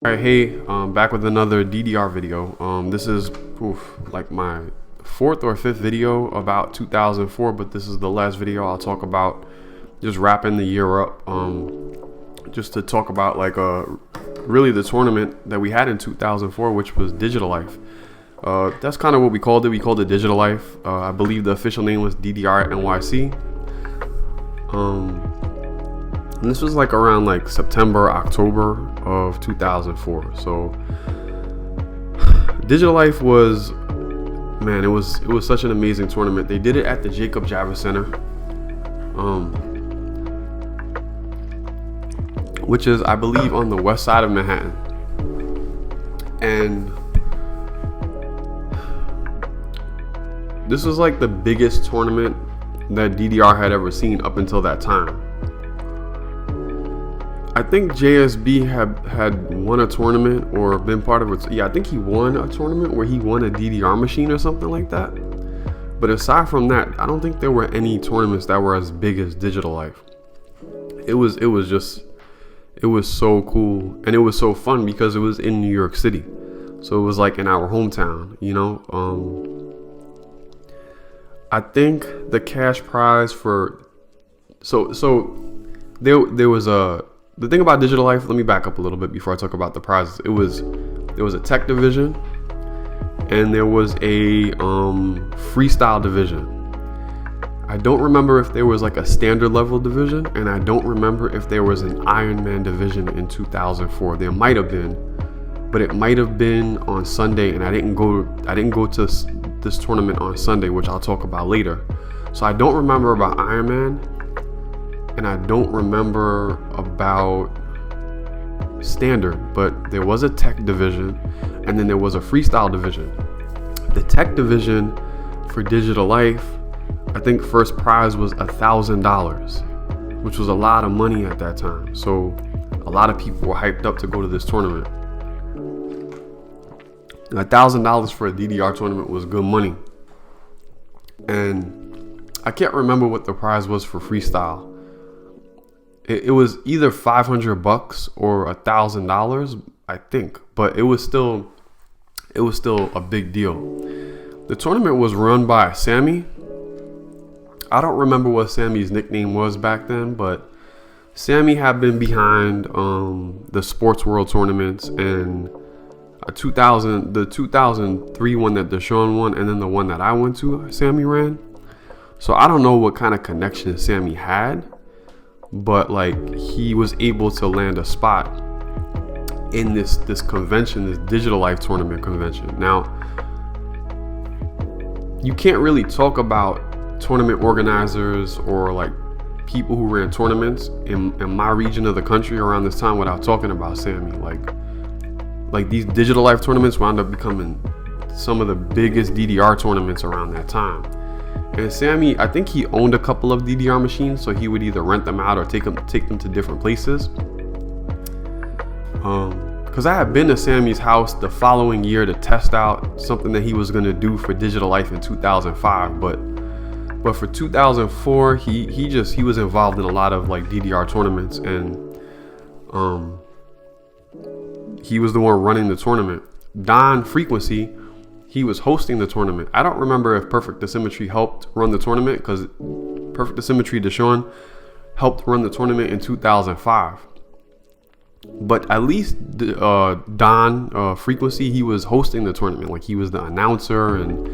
Alright, hey, back with another DDR video. This is like my fourth or fifth video about 2004, but this is the last video I'll talk about just wrapping the year up. Just to talk about like really the tournament that we had in 2004, which was Digital Life. That's kind of what we called it. We called it Digital Life. I believe the official name was DDR NYC. And this was like around like September, October of 2004. So Digital Life was, man, it was such an amazing tournament. They did it at the Jacob Javits Center, which is, I believe, on the west side of Manhattan. And this was like the biggest tournament that DDR had ever seen up until that time. I think JSB had won a tournament or been part of it. Yeah, I think he won a tournament where he won a DDR machine or something like that. But aside from that, I don't think there were any tournaments that were as big as Digital Life. It was so cool, and it was so fun because it was in New York City. So it was like in our hometown, you know. I think the cash prize for there was a. The thing about Digital Life, let me back up a little bit before I talk about the prizes. There was a tech division, and there was a freestyle division. I don't remember if there was like a standard level division, and I don't remember if there was an Iron Man division in 2004. There might have been, but it might have been on Sunday, and I didn't go to this tournament on Sunday, which I'll talk about later. So I don't remember about Iron Man. And I don't remember about standard, but there was a tech division, and then there was a freestyle division. The tech division for Digital Life, I think first prize was $1,000, which was a lot of money at that time. So a lot of people were hyped up to go to this tournament. $1,000 for a DDR tournament was good money. And I can't remember what the prize was for freestyle. It was either $500 or $1,000, I think, but it was still a big deal. The tournament was run by Sammy. I don't remember what Sammy's nickname was back then, but Sammy had been behind the Sports World tournaments and the 2003 one that Deshaun won, and then the one that I went to, Sammy ran. So I don't know what kind of connection Sammy had, but like he was able to land a spot in this convention, this Digital Life tournament convention. Now, you can't really talk about tournament organizers or like people who ran tournaments in my region of the country around this time without talking about Sammy. Like these Digital Life tournaments wound up becoming some of the biggest DDR tournaments around that time. And Sammy, I think he owned a couple of DDR machines, so he would either rent them out or take them to different places. Because I had been to Sammy's house the following year to test out something that he was going to do for Digital Life in 2005. But for 2004, he was involved in a lot of like DDR tournaments, and he was the one running the tournament. Don Frequency, he was hosting the tournament. I don't remember if Perfect Asymmetry helped run the tournament, because Perfect Asymmetry Deshaun helped run the tournament in 2005. But at least Don Frequency, he was hosting the tournament. Like he was the announcer, and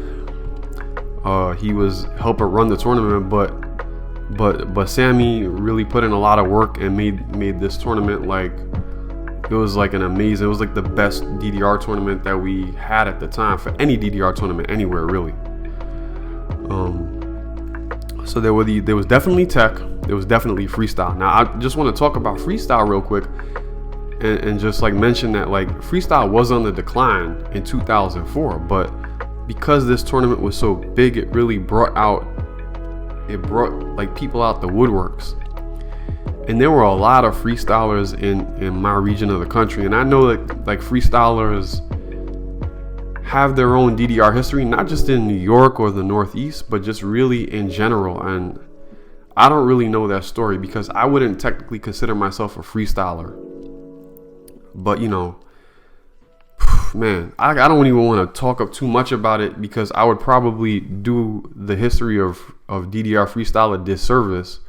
he was helping run the tournament. But Sammy really put in a lot of work and made this tournament like. It was like it was like the best DDR tournament that we had at the time for any DDR tournament anywhere, really. So there was definitely tech, there was definitely freestyle. Now I just want to talk about freestyle real quick and just like mention that like freestyle was on the decline in 2004, but because this tournament was so big, it really brought like people out the woodworks. And there were a lot of freestylers in my region of the country. And I know that like freestylers have their own DDR history, not just in New York or the Northeast, but just really in general. And I don't really know that story because I wouldn't technically consider myself a freestyler. But, you know, man, I don't even want to talk up too much about it because I would probably do the history of DDR Freestyle a disservice.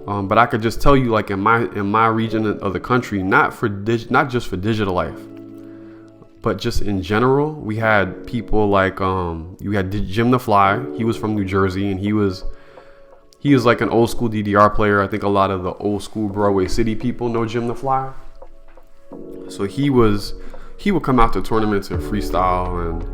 But I could just tell you, like in my region of the country, not just for Digital Life, but just in general, we had people like you had JimTheFly. He was from New Jersey, and he was like an old school DDR player. I think a lot of the old school Broadway City people know JimTheFly. So he would come out to tournaments and freestyle, and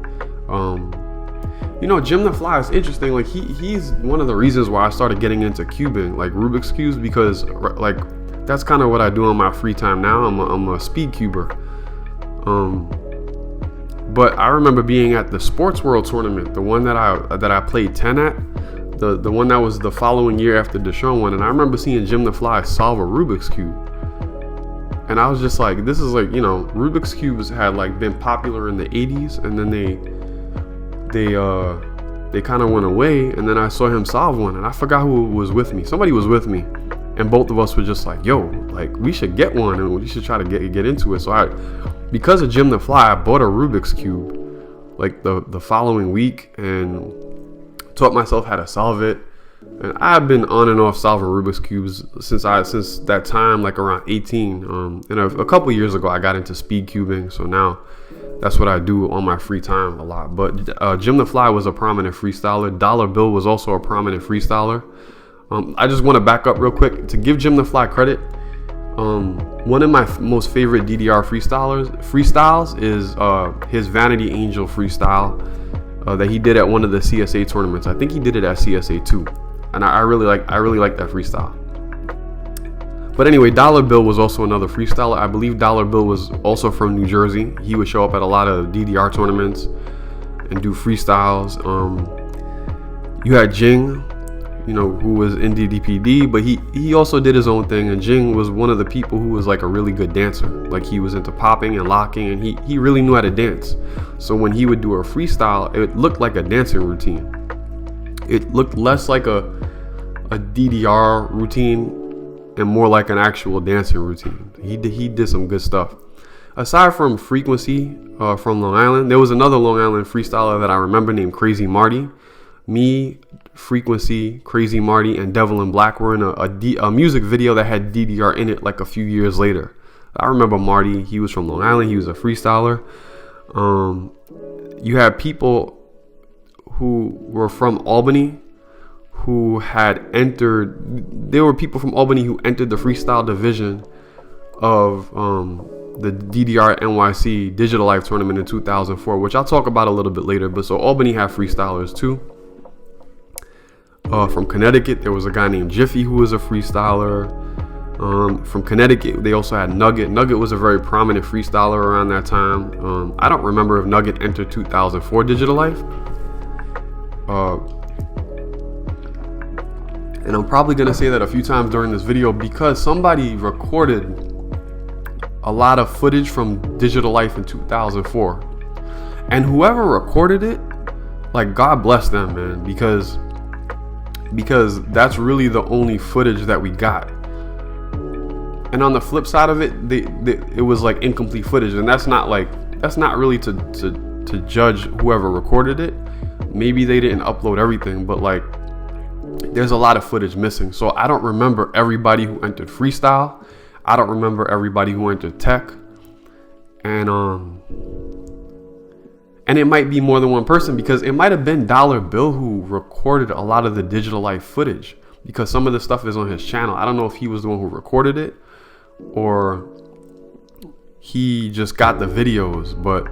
JimTheFly is interesting. Like he's one of the reasons why I started getting into cubing, like Rubik's cubes, because like that's kind of what I do on my free time now. I'm a speed cuber. But I remember being at the Sports World tournament, the one that I played 10 at, the one that was the following year after Deshaun one, and I remember seeing JimTheFly solve a Rubik's cube. And I was just like, this is like, Rubik's cubes had like been popular in the 80s, and then they kind of went away, and then I saw him solve one, and I forgot who was with me. Somebody was with me, and both of us were just like, yo, like we should get one, and we should try to get into it. So because of JimTheFly, I bought a Rubik's cube like the following week and taught myself how to solve it. And I've been on and off solving Rubik's cubes since that time, like around 18. And a couple years ago, I got into speed cubing, so now that's what I do on my free time a lot. But JimTheFly was a prominent freestyler. DollarBill was also a prominent freestyler. I just want to back up real quick to give JimTheFly credit. One of my most favorite DDR freestyles is his Vanity Angel freestyle that he did at one of the CSA tournaments. I think he did it at CSA 2. And I really like that freestyle. But anyway, DollarBill was also another freestyler. I believe DollarBill was also from New Jersey. He would show up at a lot of DDR tournaments and do freestyles. You had Jing, who was in DDPD, but he also did his own thing. And Jing was one of the people who was like a really good dancer. Like he was into popping and locking, and he really knew how to dance. So when he would do a freestyle, it looked like a dancing routine. It looked less like a DDR routine and more like an actual dancing routine. He did some good stuff. Aside from Frequency from Long Island, there was another Long Island freestyler that I remember named Crazy Marty. Me, Frequency, Crazy Marty, and Devil in Black were in a music video that had DDR in it like a few years later. I remember Marty. He was from Long Island. He was a freestyler. You had people who were from Albany who had entered. There were people from Albany who entered the freestyle division of the DDR NYC Digital Life tournament in 2004, which I'll talk about a little bit later. But so Albany had freestylers too. From Connecticut, there was a guy named Jiffy who was a freestyler. From Connecticut, they also had Nugget. Nugget was a very prominent freestyler around that time. I don't remember if Nugget entered 2004 Digital Life. And I'm probably going to say that a few times during this video because somebody recorded a lot of footage from Digital Life in 2004. And whoever recorded it, like, God bless them, man, because that's really the only footage that we got. And on the flip side of it, it was like incomplete footage, and that's not really to judge whoever recorded it. Maybe they didn't upload everything, but like there's a lot of footage missing. So I don't remember everybody who entered freestyle. I don't remember everybody who entered tech, and it might be more than one person because it might have been DollarBill who recorded a lot of the Digital Life footage because some of the stuff is on his channel. I don't know if he was the one who recorded it or he just got the videos, but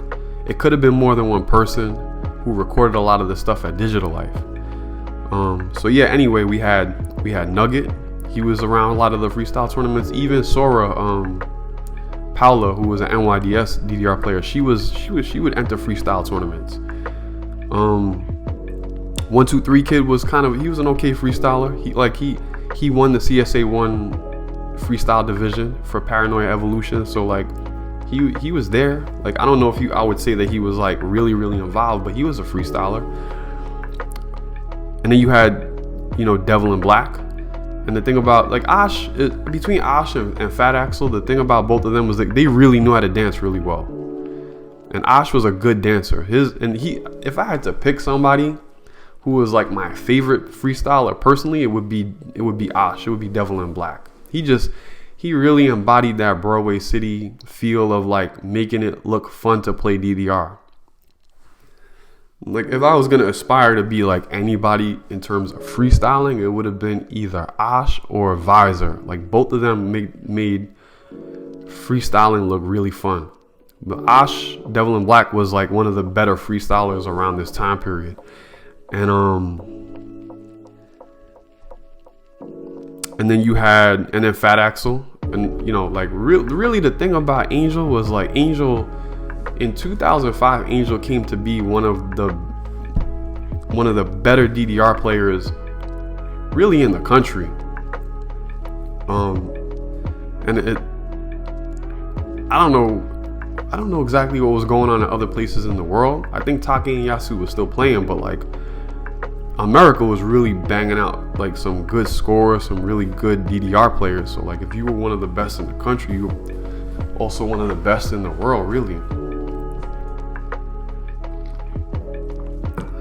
it could have been more than one person who recorded a lot of the stuff at Digital Life. So yeah, anyway, we had Nugget. He was around a lot of the freestyle tournaments. Even Sora, Paula, who was an NYDS DDR player, she would enter freestyle tournaments. 123 Kid was he was an okay freestyler. He won the CSA 1 freestyle division for Paranoia Evolution. So like he was there. Like I don't know if I would say that he was like really involved, but he was a freestyler. And then you had Devil in Black. And the thing about like between Ash and Fat Axel, the thing about both of them was that they really knew how to dance really well. And Ash was a good dancer. If I had to pick somebody who was like my favorite freestyler personally, it would be Ash. It would be Devil in Black. He really embodied that Broadway City feel of like making it look fun to play DDR. Like if I was gonna aspire to be like anybody in terms of freestyling, it would have been either Ash or Vyzor. Like both of them made freestyling look really fun. But Ash, Devil in Black, was like one of the better freestylers around this time period. And then Fedak, and you know, like really the thing about Angel was like Angel in 2005, Angel came to be one of the better DDR players really in the country. I don't know exactly what was going on in other places in the world. I think Take and Yasu was still playing, but like America was really banging out like some good scores, some really good DDR players. So like if you were one of the best in the country, you were also one of the best in the world, really.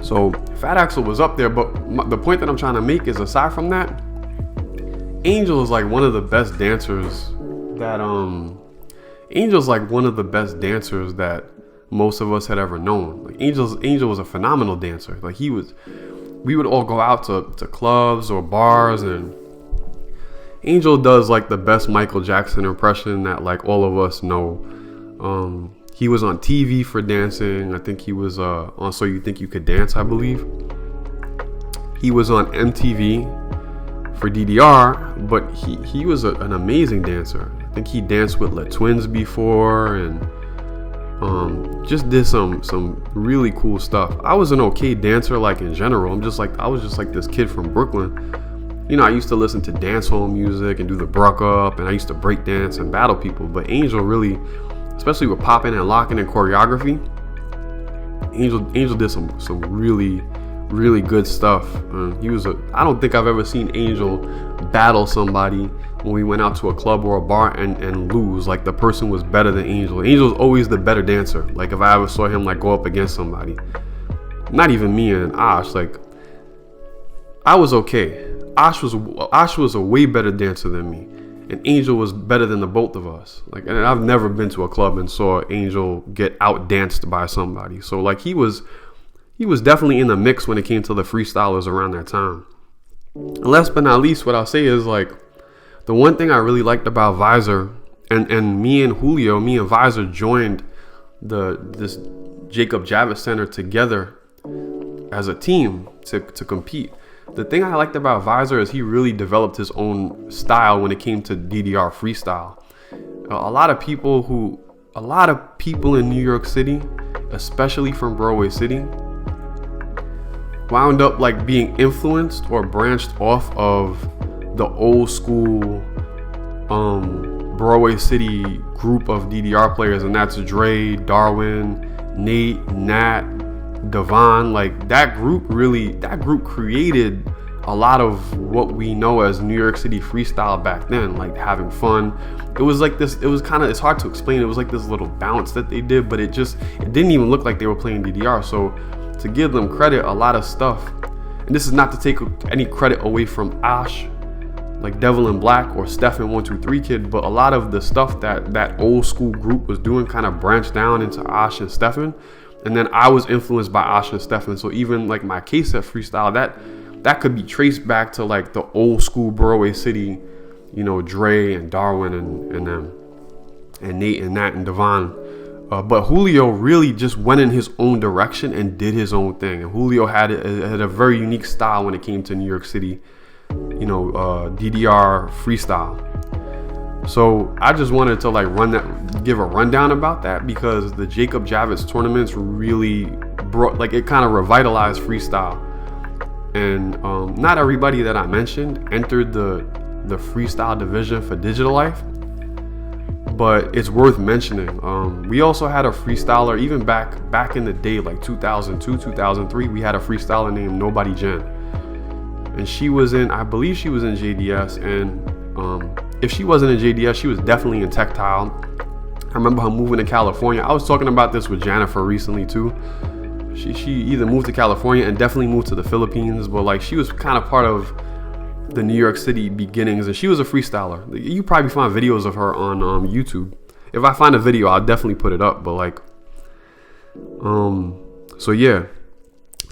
So Fedak was up there, but the point that I'm trying to make is, aside from that, Angel is like one of the best dancers that most of us had ever known. Like Angel was a phenomenal dancer. Like we would all go out to clubs or bars, and Angel does like the best Michael Jackson impression that like all of us know. He was on TV for dancing. I think he was on So You Think You Could Dance, I believe. He was on MTV for DDR, but he was an amazing dancer. I think he danced with Le Twins before, and just did some really cool stuff. I was an okay dancer, like in general. I was just like this kid from Brooklyn. You know, I used to listen to dancehall music and do the bruck up, and I used to break dance and battle people. But Angel really, especially with popping and locking and choreography, Angel did some really good stuff. I don't think I've ever seen Angel battle somebody when we went out to a club or a bar and lose. Like the person was better than Angel. Angel's always the better dancer. Like if I ever saw him like go up against somebody, not even me and Ash, like I was okay. Ash was a way better dancer than me, and Angel was better than the both of us. Like, and I've never been to a club and saw Angel get out danced by somebody. So like he was definitely in the mix when it came to the freestylers around that time. And last but not least, what I'll say is like the one thing I really liked about Vyzor, and me and Vyzor joined this Jacob Javits Center together as a team to compete. The thing I liked about Vyzor is he really developed his own style when it came to DDR freestyle. A lot of people in New York City, especially from Broadway City, wound up like being influenced or branched off of the old school Broadway City group of DDR players, and that's Dre, Darwin, Nate, Nat, Devon. Like that group created a lot of what we know as New York City freestyle back then, like having fun. It was like this, it's hard to explain. It was like this little bounce that they did, but it didn't even look like they were playing DDR. So to give them credit, a lot of stuff, and this is not to take any credit away from Ash, like Devil in Black or Stefan 123 Kid, but a lot of the stuff that old school group was doing kind of branched down into Ash and Stefan, and then I was influenced by Ash and Stefan. So even like my K-Set freestyle, that could be traced back to like the old school Broadway City, you know, Dre and Darwin and them, and Nate and Nat and Devon. But Julio really just went in his own direction and did his own thing. And Julio had a very unique style when it came to New York City, you know, DDR freestyle. So I just wanted to like give a rundown about that, because the Jacob Javits tournaments really it kind of revitalized freestyle. And not everybody that I mentioned entered the freestyle division for Digital Life, but it's worth mentioning. We also had a freestyler even back in the day, like 2002, 2003. We had a freestyler named Nobody Jen, and I believe she was in JDS. And if she wasn't in JDS, she was definitely in Tactile. remember her moving to California. I was talking about this with Jennifer recently too. She either moved to California and definitely moved to the Philippines, but like she was kind of part of the New York City beginnings, and she was a freestyler. You probably find videos of her on YouTube. If I find a video, I'll definitely put it up. But like, so yeah,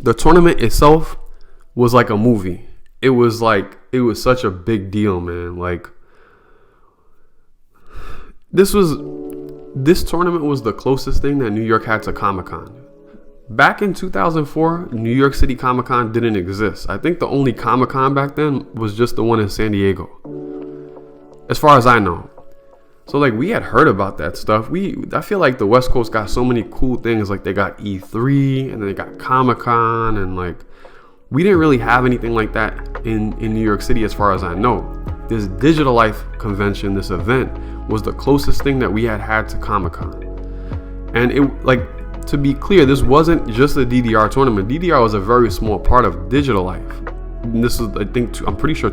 the tournament itself was like a movie. It was such a big deal, man. Like, this tournament was the closest thing that New York had to Comic-Con. Back in 2004, New York City Comic-Con didn't exist. I think the only Comic-Con back then was just the one in San Diego, as far as I know. So like, we had heard about that stuff. I feel like the West Coast got so many cool things. Like, they got E3 and then they got Comic-Con, and like, we didn't really have anything like that in New York City, as far as I know. This Digital Life convention, this event, was the closest thing that we had to Comic-Con. And it, like, to be clear, this wasn't just a DDR tournament. DDR was a very small part of Digital Life. And this is, I think, I'm pretty sure,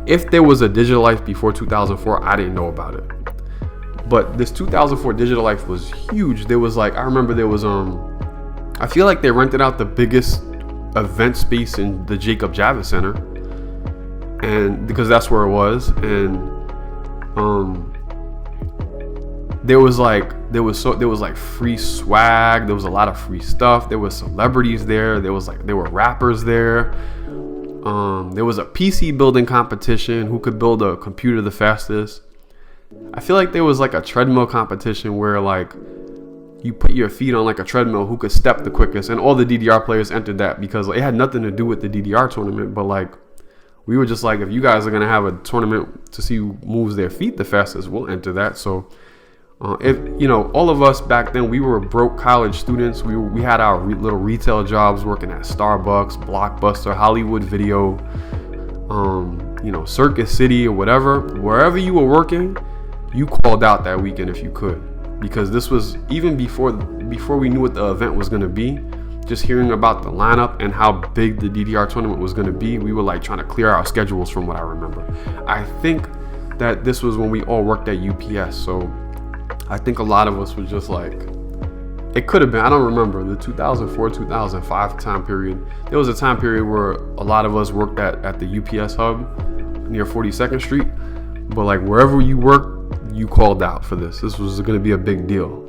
if there was a Digital Life before 2004, I didn't know about it. But this 2004 Digital Life was huge. There was like, I remember there was, I feel like they rented out the biggest event space in the Jacob Javits Center, and because that's where it was. And there was like free swag. There was a lot of free stuff. There was celebrities there. There were rappers there. There was a PC building competition, who could build a computer the fastest. I feel like there was like a treadmill competition where like you put your feet on like a treadmill, who could step the quickest, and all the DDR players entered that, because like, it had nothing to do with the DDR tournament. But like, we were just like, if you guys are gonna have a tournament to see who moves their feet the fastest, we'll enter that. So if you know, all of us back then, we were broke college students. We had our little retail jobs, working at Starbucks, Blockbuster, Hollywood Video, you know, Circus City or whatever. Wherever you were working, you called out that weekend if you could, because this was even before we knew what the event was going to be. Just hearing about the lineup and how big the DDR tournament was going to be, we were like trying to clear our schedules, from what I remember. I think that this was when we all worked at UPS, so I think a lot of us were just like, it could have been, I don't remember, the 2004 2005 time period. There was a time period where a lot of us worked at the UPS hub near 42nd Street, but like, wherever you worked, you called out for this. This was going to be a big deal.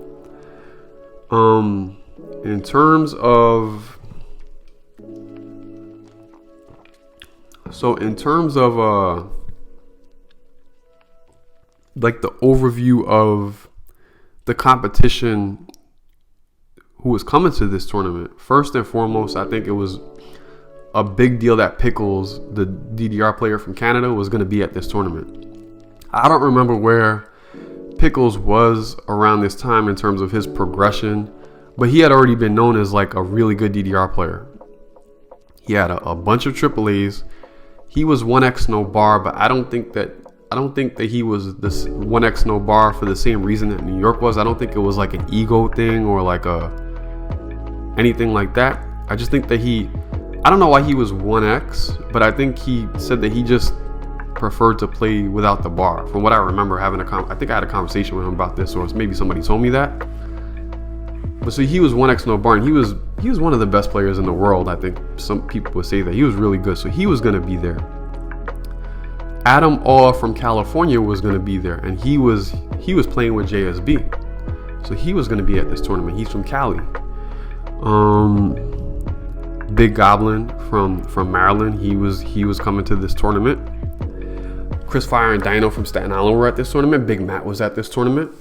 In terms of like the overview of the competition, who was coming to this tournament, first and foremost, I think it was a big deal that Pickles, the DDR player from Canada, was going to be at this tournament. I don't remember where Pickles was around this time in terms of his progression, but he had already been known as like a really good DDR player. He had a bunch of AAAs. He was 1x no bar, but I don't think that he was this 1x no bar for the same reason that New York was. I don't think it was like an ego thing or like anything like that. I just think that I don't know why he was 1x, but I think he said that he just preferred to play without the bar. From what I remember I think I had a conversation with him about this, or maybe somebody told me that. But so he was 1x no bar, and he was one of the best players in the world. I think some people would say that he was really good, so he was going to be there. Adam Aw from California was going to be there, and he was playing with JSB, so he was going to be at this tournament. He's from Cali. Big Goblin from Maryland, he was coming to this tournament. Chris Fire and Dino from Staten Island were at this tournament. Big Matt was at this tournament.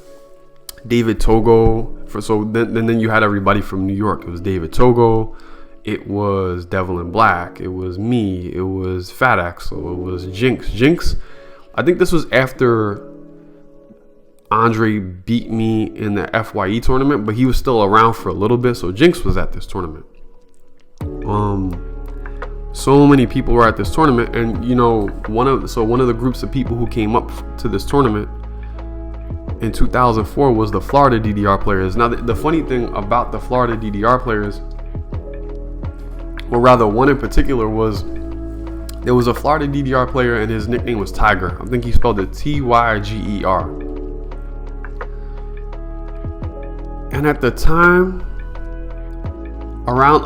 David Togo. Then you had everybody from New York. It was David Togo. It was Devil Black. It was me. It was Fedak. So it was Jinx. I think this was after Andre beat me in the FYE tournament, but he was still around for a little bit. So Jinx was at this tournament. So many people were at this tournament, and you know, one of the groups of people who came up to this tournament in 2004 was the Florida DDR players. Now, the funny thing about the Florida DDR players, or rather one in particular, was there was a Florida DDR player and his nickname was Tiger. I think he spelled it Tyger. And at the time, around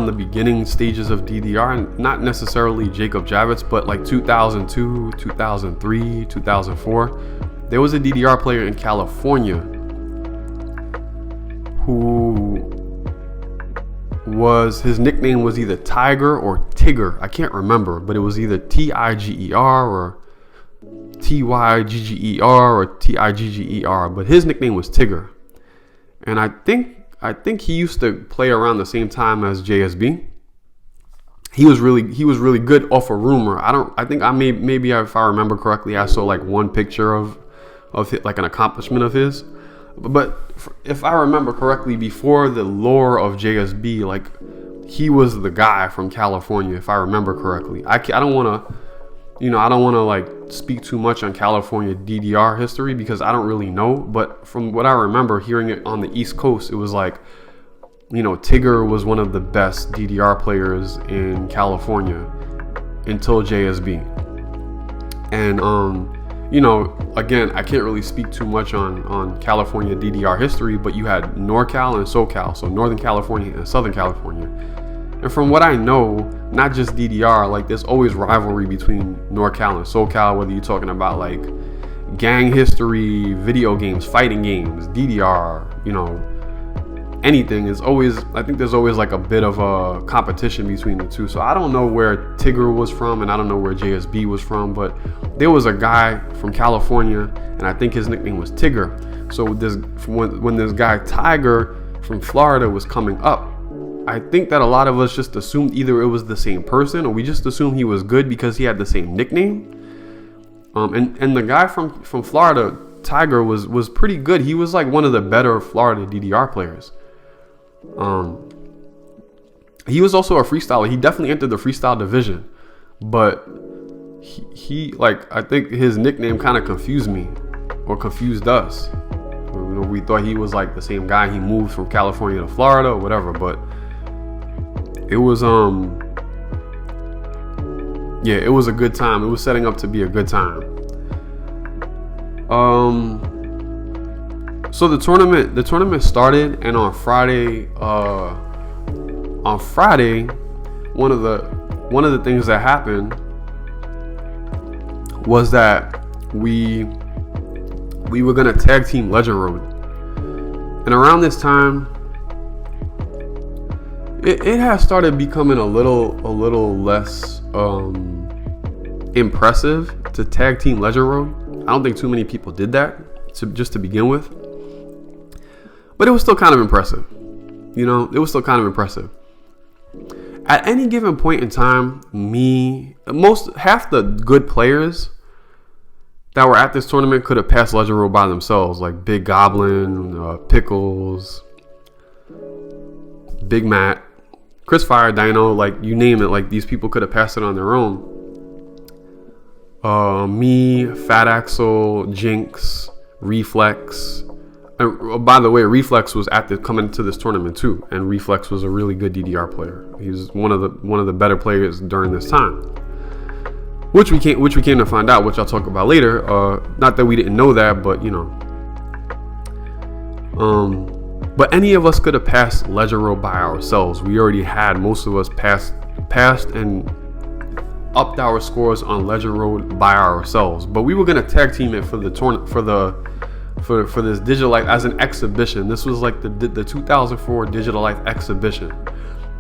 the beginning stages of DDR, and not necessarily Jacob Javits, but like 2002, 2003, 2004, there was a DDR player in California who his nickname was either Tiger or Tigger. I can't remember, but it was either Tiger or Tygger or Tigger, but his nickname was Tigger. And I think he used to play around the same time as JSB. He was really good off a rumor. Maybe if I remember correctly, I saw like one picture of like an accomplishment of his. But if I remember correctly, before the lore of JSB, like he was the guy from California. If I remember correctly, I don't want to like speak too much on California DDR history because I don't really know. But from what I remember hearing it on the East Coast, it was like, Tigger was one of the best DDR players in California until JSB. And again, I can't really speak too much on California DDR history, but you had NorCal and SoCal, so Northern California and Southern California. And from what I know, not just DDR, like there's always rivalry between NorCal and SoCal, whether you're talking about like gang history, video games, fighting games, DDR, anything is always, I think there's always like a bit of a competition between the two. So I don't know where Tigger was from and I don't know where JSB was from, but there was a guy from California and I think his nickname was Tigger. So when this guy Tiger from Florida was coming up, I think that a lot of us just assumed either it was the same person or we just assumed he was good because he had the same nickname. And the guy from Florida, Tiger, was pretty good. He was like one of the better Florida DDR players. He was also a freestyler. He definitely entered the freestyle division, but he like, I think his nickname kind of confused me or confused us. We thought he was like the same guy. He moved from California to Florida or whatever, but it was it was a good time. It was setting up to be a good time. So the tournament started, and on Friday, one of the things that happened was that we were gonna tag team Legend Road, and around this time, it has started becoming a little less impressive to tag team Legend Road. I don't think too many people did that just to begin with. But it was still kind of impressive. It was still kind of impressive. At any given point in time, half the good players that were at this tournament could have passed Legend Road by themselves, like Big Goblin, Pickles, Big Matt, Chris Fire, Dino, like you name it, like these people could have passed it on their own. Me, Fat Axel, Jinx, Reflex. And by the way, Reflex was coming to this tournament too, and Reflex was a really good DDR player. He was one of the better players during this time, which we came to find out, which I'll talk about later. Not that we didn't know that, but but any of us could have passed Legend Road by ourselves. We already had most of us passed and upped our scores on Legend Road by ourselves. But we were gonna tag team it for the tournament for this Digital Life as an exhibition. This was like the 2004 Digital Life exhibition.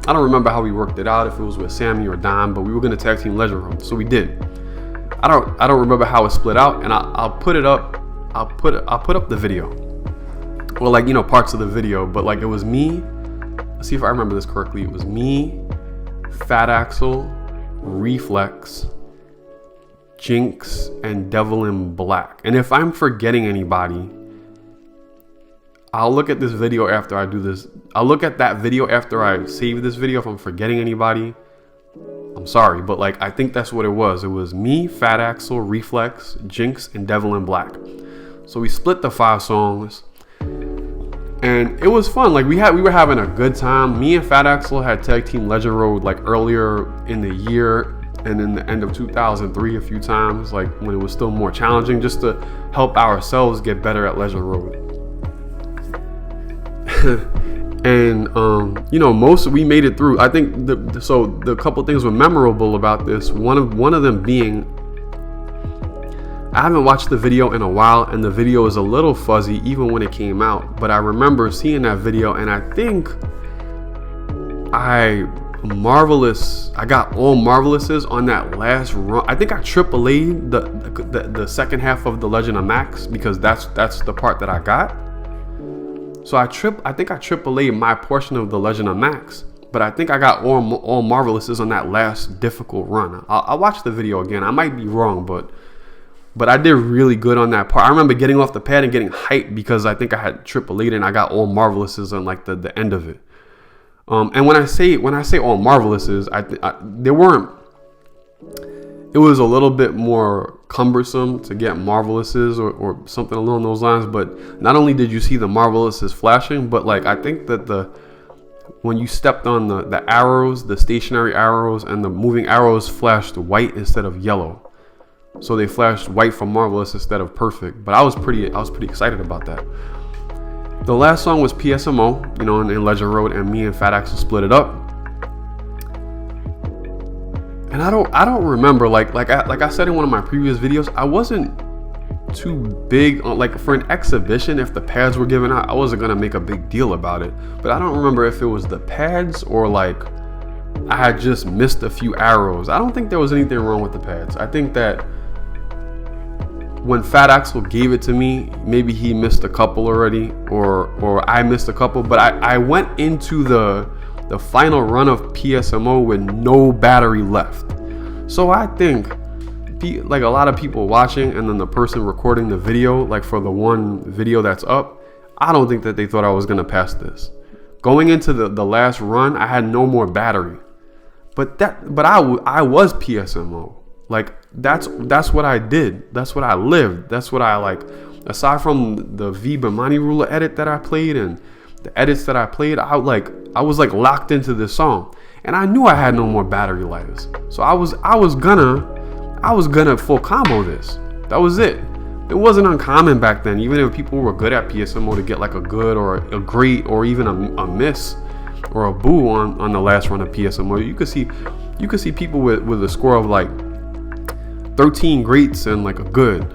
I don't remember how we worked it out, if it was with Sammy or Dom, but we were gonna tag team Legend Road, so we did. I don't remember how it split out, and I'll put it up. I'll put up the video. Well, like parts of the video, but like it was me. Let's see if I remember this correctly. It was me, Fat Axel, Reflex, Jinx, and Devil in Black. And if I'm forgetting anybody, I'll look at this video after I do this. I'll look at that video after I save this video. If I'm forgetting anybody, I'm sorry, but like I think that's what it was. It was me, Fat Axel, Reflex, Jinx, and Devil in Black. So we split the 5 songs, and it was fun. Like we were having a good time. Me and Fat Axel had tag team Legend Road like earlier in the year and in the end of 2003 a few times, like when it was still more challenging, just to help ourselves get better at Legend Road. And you know, we made it through. I think the couple things were memorable about this. One of them being, I haven't watched the video in a while, and the video is a little fuzzy even when it came out, but I remember seeing that video, and I think I got all marvelouses on that last run. I think I AAA'd the second half of the Legend of Max, because that's the part that I got. So I think I AAA'd my portion of the Legend of Max, but I think I got all marvelouses on that last difficult run. I'll watch the video again. I might be wrong, but I did really good on that part. I remember getting off the pad and getting hyped because I think I had AAA'd and I got all marvelouses on like the end of it. And when I say all marvelouses, there weren't. It was a little bit more cumbersome to get marvelouses or something along those lines. But not only did you see the marvelouses flashing, but like I think that when you stepped on the arrows, the stationary arrows and the moving arrows flashed white instead of yellow. So they flashed white for marvelous instead of perfect. But I was pretty excited about that. The last song was PSMO, you know, in Legend Road, and me and Fedak split it up. And I don't remember, like I said in one of my previous videos, I wasn't too big on, like, for an exhibition, if the pads were given out, I wasn't gonna make a big deal about it. But I don't remember if it was the pads or like I had just missed a few arrows. I don't think there was anything wrong with the pads. I think that when Fedak gave it to me, maybe he missed a couple already, or I missed a couple. But I went into the final run of PSMO with no battery left. So I think, like, a lot of people watching and then the person recording the video, like for the one video that's up, I don't think that they thought I was gonna pass this. Going into the last run, I had no more battery. But I was PSMO. Like, that's what I did. That's what I lived. That's what I, like, aside from the Vanity ruler edit that I played and the edits that I played, I was like locked into this song, and I knew I had no more battery lives. So I was gonna full combo this. That was it. It wasn't uncommon back then, even if people were good at PSMO, to get like a good or a great or even a miss or a boo on the last run of PSMO. You could see people with a score of like 13 greats and like a good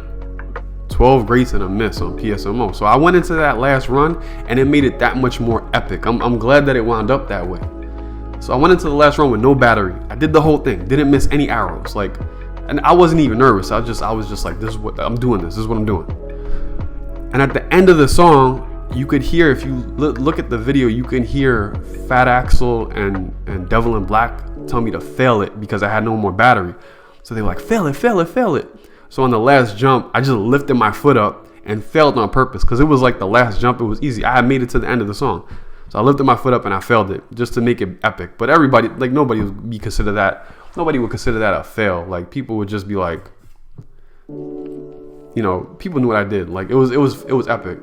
12 greats and a miss on PSMO. So I went into that last run and it made it that much more epic. I'm glad that it wound up that way. So I went into the last run with no battery. I did the whole thing, didn't miss any arrows. Like, and I wasn't even nervous. I was just like, this is what I'm doing. This is what I'm doing. And at the end of the song, you could hear, if you look at the video, you can hear Fat Axel and Devil in Black tell me to fail it because I had no more battery. So they were like, fail it, fail it, fail it. So on the last jump, I just lifted my foot up and failed on purpose because it was like the last jump. It was easy. I had made it to the end of the song. So I lifted my foot up and I failed it just to make it epic. But everybody, like, nobody would consider that a fail. Like, people would just be like, you know, people knew what I did. Like, it was epic.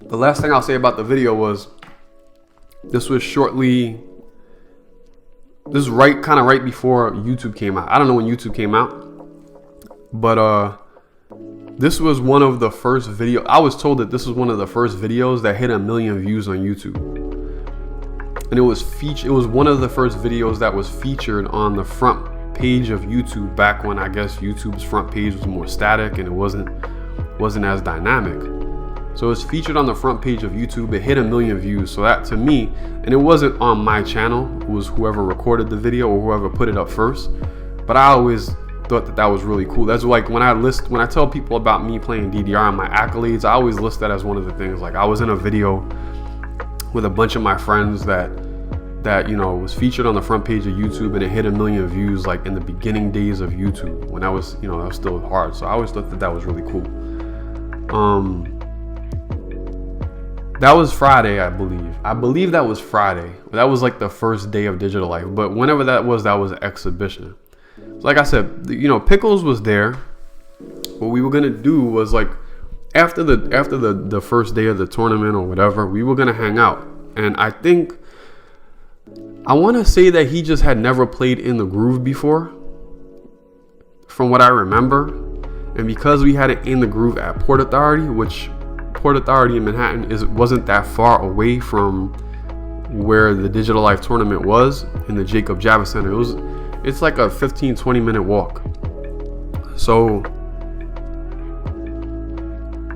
The last thing I'll say about the video was, this was right before YouTube came out. I don't know when YouTube came out, but this was one of the first video. I was told that this was one of the first videos that hit 1 million views on YouTube, and it was one of the first videos that was featured on the front page of YouTube back when I guess YouTube's front page was more static and it wasn't as dynamic. So it was featured on the front page of YouTube. It hit 1 million views. So that, to me, and it wasn't on my channel, it was whoever recorded the video or whoever put it up first. But I always thought that was really cool. That's like when I tell people about me playing DDR and my accolades, I always list that as one of the things. Like, I was in a video with a bunch of my friends that you know was featured on the front page of YouTube, and it hit 1 million views like in the beginning days of YouTube when that was still hard. So I always thought that was really cool. That was Friday, I believe. I believe that was Friday. That was like the first day of Digital Life. But whenever that was an exhibition. So like I said, you know, Pickles was there. What we were gonna do was, like, after the first day of the tournament or whatever, we were gonna hang out. And I want to say that he just had never played In the Groove before, from what I remember. And because we had it In the Groove at Port Authority, which Port Authority in Manhattan wasn't that far away from where the Digital Life tournament was in the Jacob Javits Center. It's like a 15-20 minute walk. So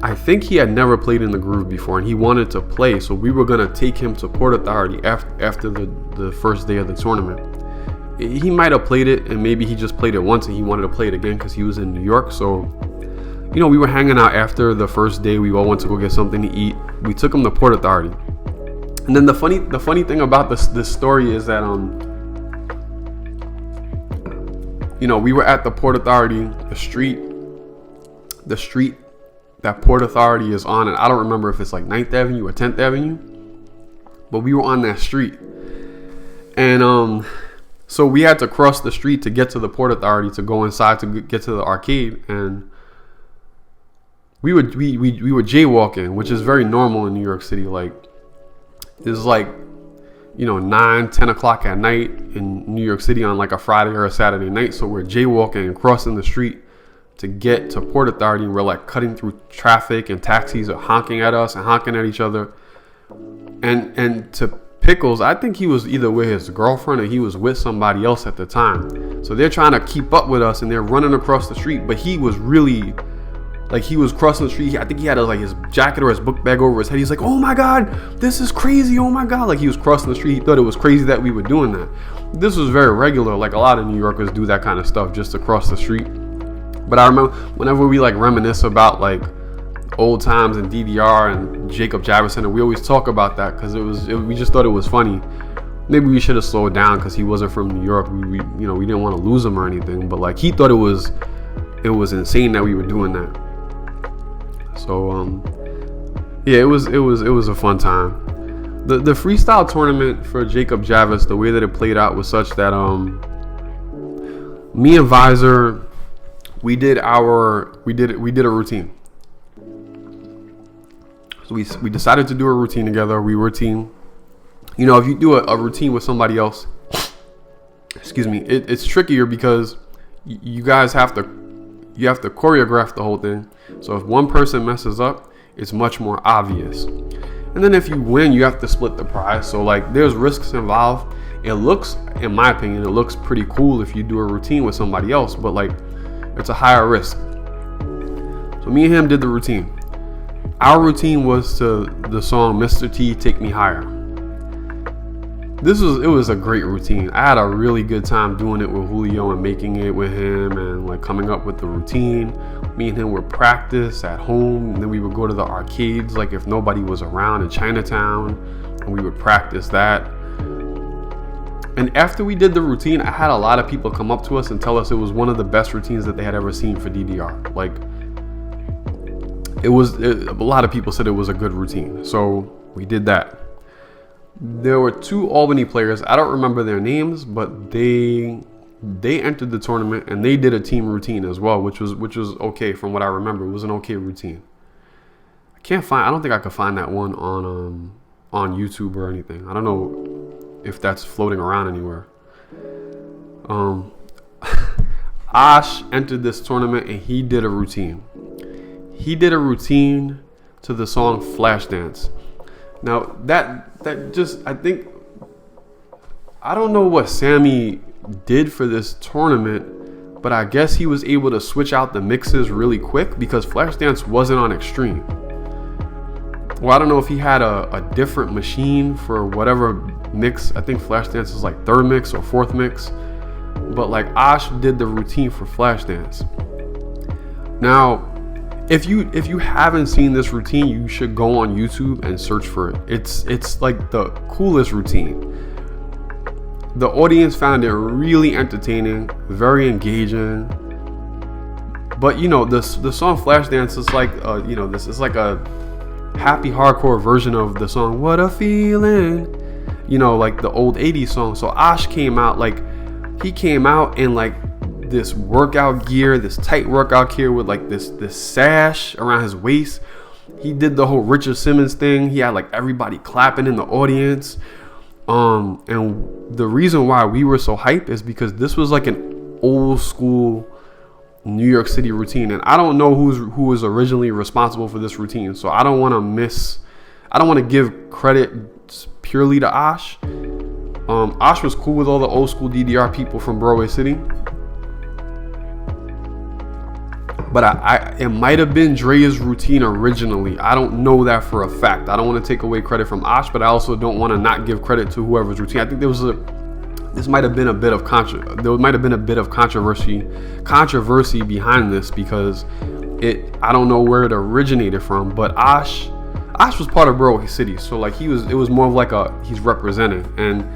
I think he had never played in the Groove before, and he wanted to play. So we were gonna take him to Port Authority after the first day of the tournament. He might have played it, and maybe he just played it once and he wanted to play it again because he was in New York. So, you know, we were hanging out after the first day. We all went to go get something to eat. We took him to Port Authority. And then the funny thing about this story is that you know, we were at the Port Authority, the street that Port Authority is on, and I don't remember if it's like 9th Avenue or 10th Avenue, but we were on that street. And so we had to cross the street to get to the Port Authority to go inside to get to the arcade, and we were jaywalking, which is very normal in New York City. Like, it's like, you know, 9-10 o'clock at night in New York City on like a Friday or a Saturday night. So we're jaywalking and crossing the street to get to Port Authority, and we're like cutting through traffic, and taxis are honking at us and honking at each other. And to Pickles, I think he was either with his girlfriend or he was with somebody else at the time. So they're trying to keep up with us, and they're running across the street. But he was really, like, he was crossing the street. I think he had like his jacket or his book bag over his head. He's like, "Oh my God, this is crazy. Oh my God." Like, he was crossing the street. He thought it was crazy that we were doing that. This was very regular. Like, a lot of New Yorkers do that kind of stuff just to cross the street. But I remember whenever we like reminisce about like old times in DDR and Jacob Javits Center, we always talk about that because we just thought it was funny. Maybe we should have slowed down because he wasn't from New York. We didn't want to lose him or anything. But like, he thought it was insane that we were doing that. So yeah, it was a fun time. The freestyle tournament for Jacob Javits, the way that it played out was such that me and Vyzor, we did a routine. So we decided to do a routine together. We were a team. You know, if you do a routine with somebody else, excuse me, it's trickier because you guys have to choreograph the whole thing. So if one person messes up, it's much more obvious. And then if you win, you have to split the prize. So like, there's risks involved. It looks, in my opinion, it looks pretty cool if you do a routine with somebody else, but like, it's a higher risk. So me and him did the routine. Our routine was to the song Mr. T, Take Me Higher. It was a great routine. I had a really good time doing it with Julio and making it with him and like coming up with the routine. Me and him would practice at home, and then we would go to the arcades like if nobody was around in Chinatown, and we would practice that. And after we did the routine, I had a lot of people come up to us and tell us it was one of the best routines that they had ever seen for DDR. Like, a lot of people said it was a good routine. So we did that. There were 2 Albany players. I don't remember their names, but they entered the tournament and they did a team routine as well, which was okay from what I remember. It was an okay routine. I don't think I could find that one on YouTube or anything. I don't know if that's floating around anywhere. Ash entered this tournament and he did a routine. He did a routine to the song Flashdance. Now that just, I don't know what Sammy did for this tournament, but I guess he was able to switch out the mixes really quick because Flashdance wasn't on Extreme. Well, I don't know if he had a different machine for whatever mix. I think Flashdance is like 3rd mix or 4th mix. But like, Ash did the routine for Flashdance. Now, if you haven't seen this routine, you should go on YouTube and search for it. It's like the coolest routine. The audience found it really entertaining, very engaging. But you know, the song Flashdance is like this is like a happy hardcore version of the song What a Feeling, you know, like the old 80s song. So Ash came out in like this workout gear, this tight workout gear with like this sash around his waist. He did the whole Richard Simmons thing. He had like everybody clapping in the audience. And the reason why we were so hyped is because this was like an old school New York City routine, and I don't know who was originally responsible for this routine, so I don't want to give credit purely to Osh. Osh was cool with all the old school DDR people from Broadway City, but it might have been Dre's routine originally. I don't know that for a fact. I don't want to take away credit from Osh, but I also don't want to not give credit to whoever's routine. I think this might have been a bit of controversy behind this, because I don't know where it originated from, but Osh was part of Broadway City, so like it was more of like he's representing. And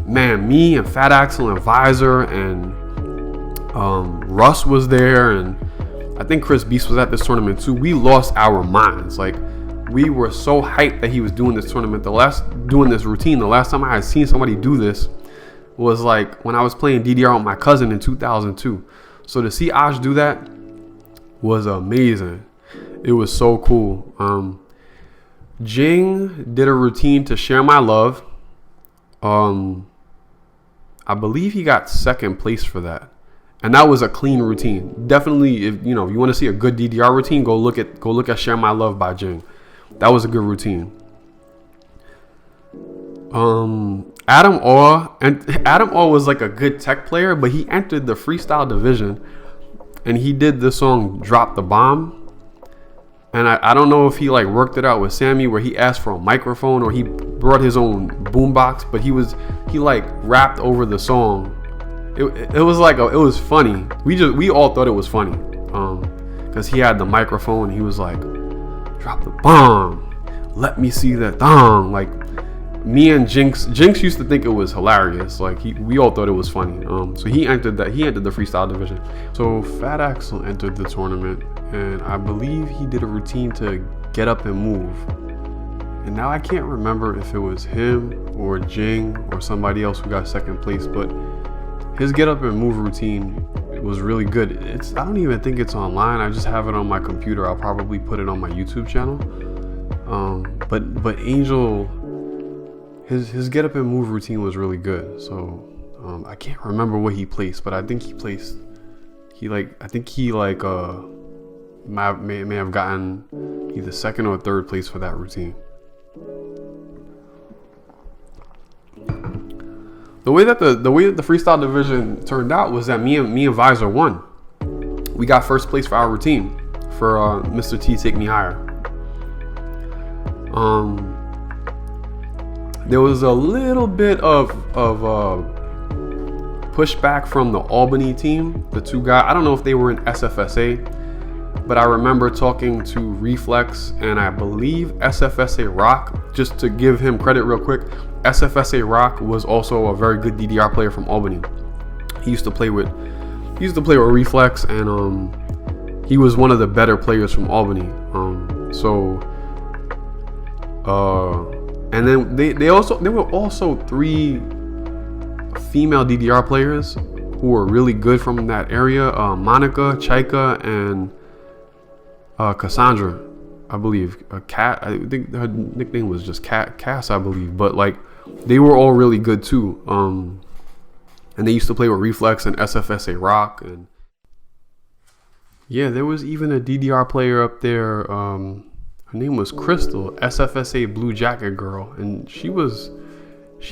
man, me and Fat Axel and Vyzor and Russ was there, and I think Chris Beast was at this tournament too. We lost our minds. Like, we were so hyped that he was doing this tournament. Doing this routine. The last time I had seen somebody do this was like when I was playing DDR with my cousin in 2002. So to see Osh do that was amazing. It was so cool. Jing did a routine to Share My Love. I believe he got second place for that, and that was a clean routine. Definitely, if you want to see a good DDR routine, go look at Share My Love by Jing. That was a good routine. Adam Aw was like a good tech player, but he entered the freestyle division, and he did the song Drop the Bomb. And I don't know if he like worked it out with Sammy, where he asked for a microphone or he brought his own boombox, but he like rapped over the song. It was funny. We all thought it was funny, because he had the microphone and he was like, drop the bomb, let me see that thong. Like, me and Jinx used to think it was hilarious. Like, we all thought it was funny. So he entered the freestyle division. So Fat Axel entered the tournament, and I believe he did a routine to Get Up and Move. And now I can't remember if it was him or Jing or somebody else who got second place, but his Get Up and Move routine was really good. I don't even think it's online. I just have it on my computer. I'll probably put it on my YouTube channel. But Angel, his Get Up and Move routine was really good. So I can't remember what he placed, but I think he may have gotten either second or third place for that routine. The way that the freestyle division turned out was that me and Vyzor won. We got first place for our routine for Mr. T Take Me Higher. There was a little bit of pushback from the Albany team. The two guys, I don't know if they were in SFSA, but I remember talking to Reflex and I believe SFSA Rock. Just to give him credit real quick, SFSA Rock was also a very good DDR player from Albany. He used to play with Reflex, and he was one of the better players from Albany. And then there were also 3 female DDR players who were really good from that area. Monica, Chaika, and Cassandra, I believe. Cat, I think her nickname was just Cass, I believe. But like, they were all really good too. And they used to play with Reflex and SFSA Rock, and yeah, there was even a DDR player up there. Her name was Crystal, SFSA Blue Jacket Girl, and she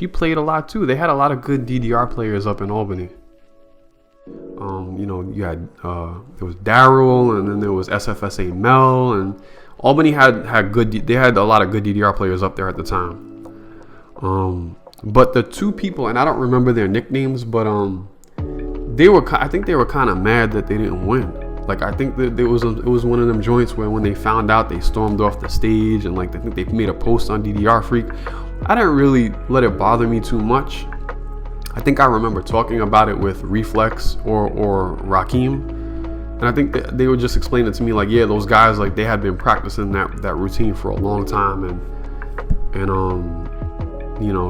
played a lot too. They had a lot of good DDR players up in Albany. You had there was Daryl, and then there was SFSA Mel, and Albany had a lot of good DDR players up there at the time. But the 2 people, and I don't remember their nicknames, but I think they were kind of mad that they didn't win. Like, I think that it was one of them joints where when they found out, they stormed off the stage, and like I think they made a post on DDR Freak. I didn't really let it bother me too much. I think I remember talking about it with Reflex or Rakim, and I think they would just explain it to me like, yeah, those guys, like, they had been practicing that routine for a long time, and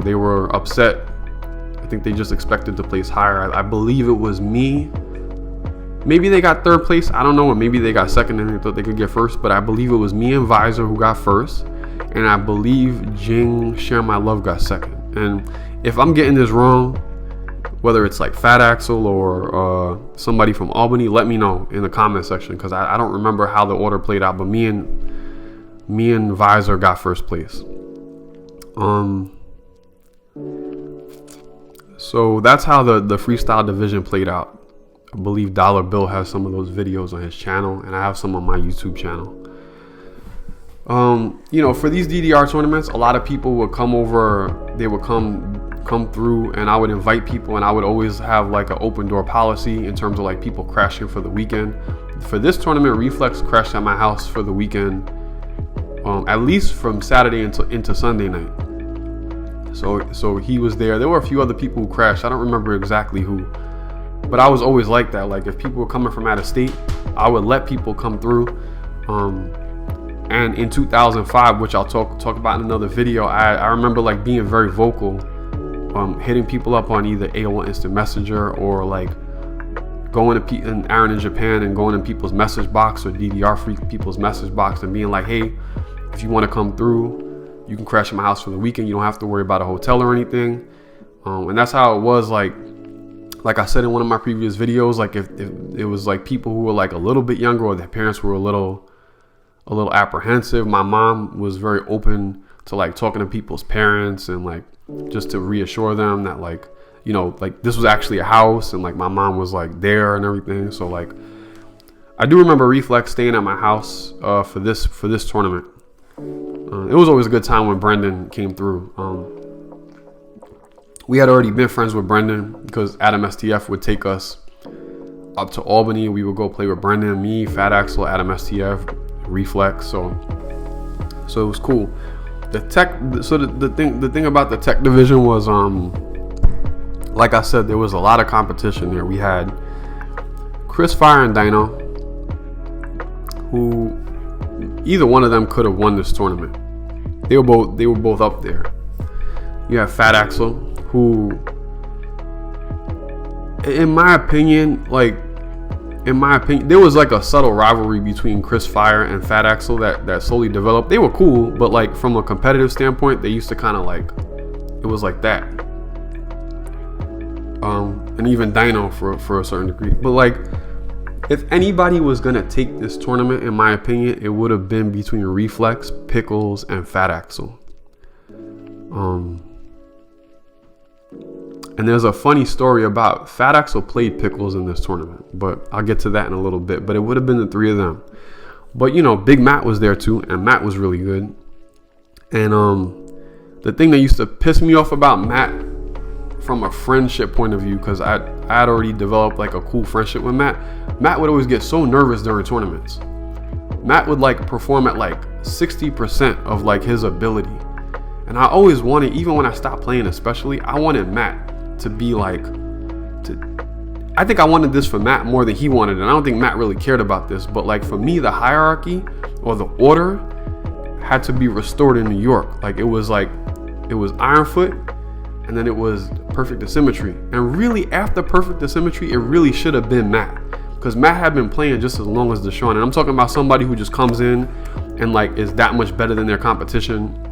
they were upset. I think they just expected to place higher. I believe it was me. Maybe they got third place, I don't know, or maybe they got second and they thought they could get first, but I believe it was me and Vyzor who got first, and I believe Jing Share My Love got second. And if I'm getting this wrong, whether it's like Fedak or somebody from Albany, let me know in the comment section, because I don't remember how the order played out, but me and Vyzor got first place. So that's how the freestyle division played out. I believe DollarBill has some of those videos on his channel, and I have some on my YouTube channel. You know, for these DDR tournaments, a lot of people would come over. They would come through, and I would invite people, and I would always have like an open door policy in terms of like people crashing for the weekend. For this tournament, Reflex crashed at my house for the weekend, at least from Saturday into Sunday night. So he was there. There were a few other people who crashed. I don't remember exactly who, but I was always like that. Like if people were coming from out of state, I would let people come through. And in 2005, which I'll talk about in another video, I remember like being very vocal, hitting people up on either AOL Instant Messenger or like going to Aaron in Japan and going in people's message box or DDR Freak people's message box and being like, hey, if you want to come through, you can crash at my house for the weekend. You don't have to worry about a hotel or anything. And that's how it was. Like I said in one of my previous videos, like if it was like people who were like a little bit younger or their parents were a little apprehensive, my mom was very open to like talking to people's parents and like just to reassure them that like, you know, like this was actually a house, and like my mom was like there and everything. So like I do remember Reflex staying at my house for this tournament. It was always a good time when Brendan came through. We had already been friends with Brendan because Adam STF would take us up to Albany. We would go play with Brendan, me, Fedak, Adam STF, Reflex. So it was cool. The thing about the tech division was, like I said, there was a lot of competition there. We had Chris Fire and Dino, who either one of them could have won this tournament. They were both up there. You have Fedak, who, in my opinion, there was like a subtle rivalry between Chris Fire and Fedak that slowly developed. They were cool, but like from a competitive standpoint, they used to kind of like, it was like that. And even Dino for a certain degree. But like, if anybody was gonna take this tournament, in my opinion, it would have been between Reflex, Pickles, and Fedak. And there's a funny story about Fedak played Pickles in this tournament, but I'll get to that in a little bit. But it would have been the three of them. But you know, Big Matt was there too, and Matt was really good. And the thing that used to piss me off about Matt from a friendship point of view, because I had already developed like a cool friendship with Matt. Matt would always get so nervous during tournaments. Matt would like perform at like 60% of like his ability. And I always wanted, even when I stopped playing especially, I wanted Matt to be like, I think I wanted this for Matt more than he wanted, and I don't think Matt really cared about this, but like for me, the hierarchy or the order had to be restored in New York. Like it was Ironfoot, and then it was Perfect Asymmetry, and really after Perfect Asymmetry, it really should have been Matt, because Matt had been playing just as long as Deshaun, and I'm talking about somebody who just comes in and like is that much better than their competition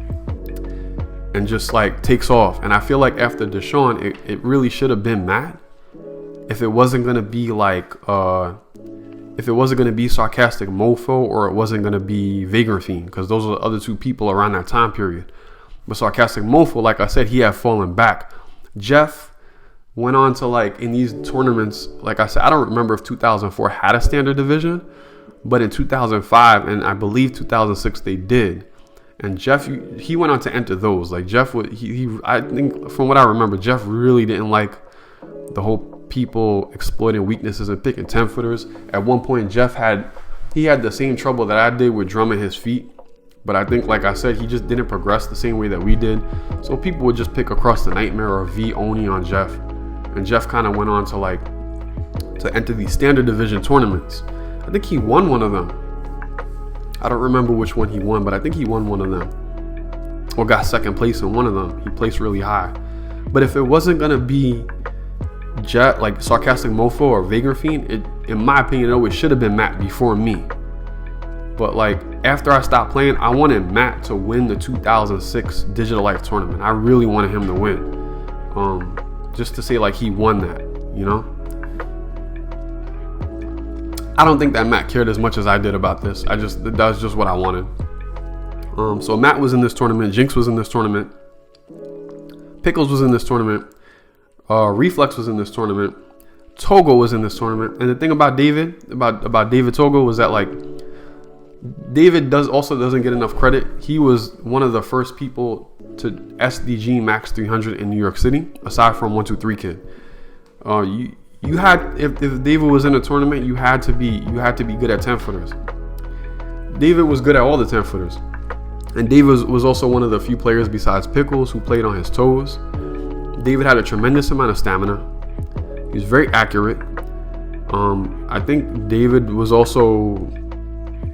and just like takes off. And I feel like after Deshaun, it really should have been Matt. If it wasn't gonna be like Sarcastic Mofo, or it wasn't gonna be Vagrant Fiend, because those are the other two people around that time period. But Sarcastic Mofo, like I said, he had fallen back. Jeff went on to like in these tournaments, like I said, I don't remember if 2004 had a standard division, but in 2005 and I believe 2006 they did. And Jeff, he went on to enter those. Like Jeff would, I think from what I remember, Jeff really didn't like the whole people exploiting weaknesses and picking 10-footers. At one point, Jeff had the same trouble that I did with drumming his feet. But I think, like I said, he just didn't progress the same way that we did. So people would just pick Across the Nightmare or V Oni on Jeff. And Jeff kind of went on to enter these standard division tournaments. I think he won one of them. I don't remember which one he won, but I think he won one of them. Or got second place in one of them. He placed really high. But if it wasn't going to be Jet, like Sarcastic Mofo or Vagrant Fiend, in my opinion, it always should have been Matt before me. But like after I stopped playing, I wanted Matt to win the 2006 Digital Life tournament. I really wanted him to win. just to say like he won that, you know. I don't think that Matt cared as much as I did about this. That was just what I wanted. So Matt was in this tournament, Jinx was in this tournament, Pickles was in this tournament, Reflex was in this tournament, Togo was in this tournament. And the thing about David Togo was that like David doesn't get enough credit. He was one of the first people to SDG Max 300 in New York City, aside from 123 Kid. You had if David was in a tournament, you had to be good at 10 footers. David was good at all the 10 footers. And David was also one of the few players besides Pickles who played on his toes. David had a tremendous amount of stamina. He was very accurate. I think David was also,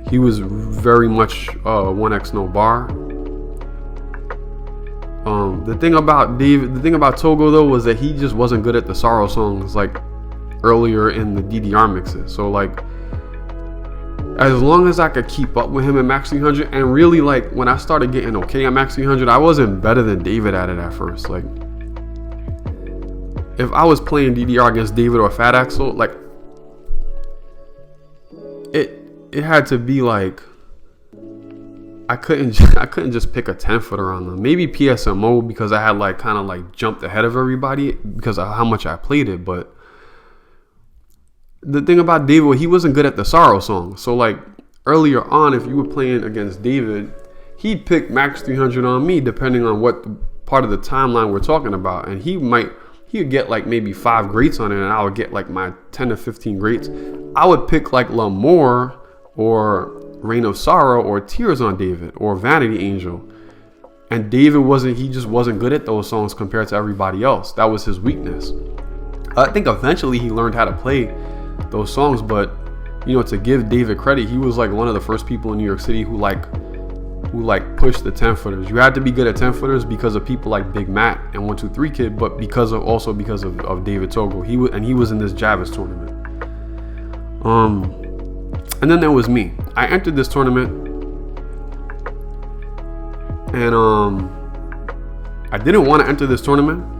he was very much 1x no bar. The thing about Togo though was that he just wasn't good at the sorrow songs like earlier in the DDR mixes. So like, as long as I could keep up with him at Max 300, and really like when I started getting okay at Max 300, I wasn't better than David at it at first. Like, if I was playing DDR against David or Fedak, so like, it had to be like, I couldn't just pick a 10 footer on them. Maybe PSMO because I had like kind of like jumped ahead of everybody because of how much I played it, but. The thing about David, he wasn't good at the sorrow song. So like earlier on, if you were playing against David, he'd pick Max 300 on me depending on what part of the timeline we're talking about. And he would get like maybe 5 greats on it, and I would get like my 10 to 15 greats. I would pick like L'Amour or Reign of Sorrow or Tears on David or Vanity Angel. And David just wasn't good at those songs compared to everybody else. That was his weakness. I think eventually he learned how to play those songs, but you know, to give David credit, he was like one of the first people in New York City who pushed the 10 footers. You had to be good at 10 footers because of people like Big Matt and 123 Kid, but because of David Togo. He was in this Javits tournament. And then there was me. I entered this tournament, and I didn't want to enter this tournament.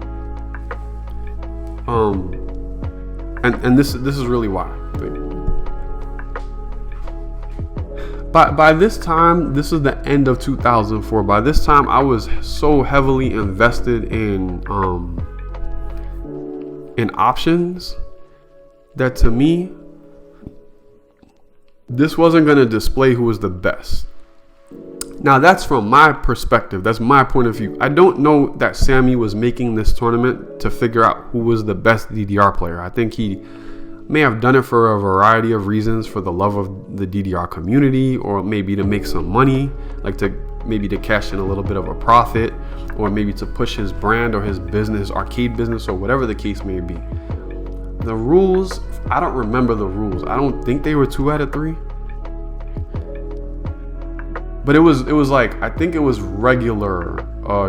And this is really why. By this time, this is the end of 2004. By this time, I was so heavily invested in options that to me, this wasn't going to display who was the best. Now that's from my perspective. That's my point of view. I don't know that Sammy was making this tournament to figure out who was the best DDR player. I think he may have done it for a variety of reasons, for the love of the DDR community, or maybe to make some money, like to cash in a little bit of a profit, or maybe to push his brand or his business, arcade business, or whatever the case may be. The rules, I don't remember the rules. I don't think they were 2 out of 3. But it was like, I think it was